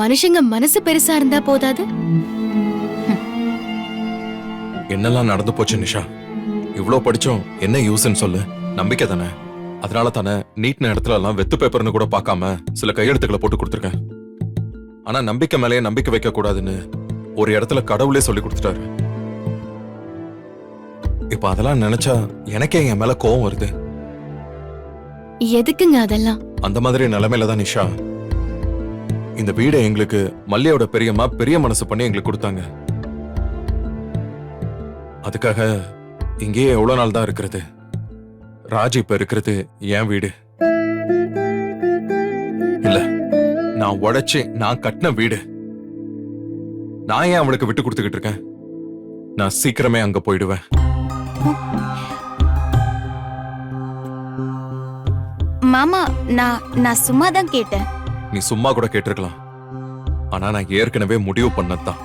மனுஷங்க மனசு பெருசா இருந்தா போதாது? என்னெல்லாம் நடந்து போச்சு நிஷா. இவ்ளோ படிச்சோம் என்ன யூஸ்ன்னு சொல்லு. நம்பிக்கை தானே. அதனால தானே நீட்ன இடத்துல எல்லாம் வெத்து பேப்பர்னு கூட பார்க்காம சில கையெழுத்துக்களை போட்டு கொடுத்துருக்கேன். ஆனா நம்பிக்கை மேலேயே நம்பிக்கை வைக்க கூடாதுன்னு ஒரு இடத்துல கடவுளே சொல்லி கொடுத்துட்டாரு. இப்ப அதெல்லாம் நினைச்சா எனக்கே என் மேல கோவம் வருது. எதுக்குங்க அதெல்லாம்? அந்த மாதிரி நிலைமையில தான் நிஷா இந்த வீடை எங்களுக்கு மல்லியோட பெரியம்மா பெரிய மனசு பண்ணி எங்களுக்கு கொடுத்தாங்க. அதுக்காக இங்கேயே எவ்வளவு நாள் தான் இருக்கிறது? ராஜி இப்ப இருக்கிறது என் வீடு இல்ல, நான் உடைச்சு நான் கட்டின வீடு. நான் ஏன் அவளுக்கு விட்டு கொடுத்துக்கிட்டு இருக்கேன்? நான் சீக்கிரமே அங்க போயிடுவேன். மாமா, நான் சும்மா தான் கேட்டேன். நீ சும்மா கூட கேட்டிருக்கலாம். ஆனா நான் ஏற்கனவே முடிவு பண்ணதான்.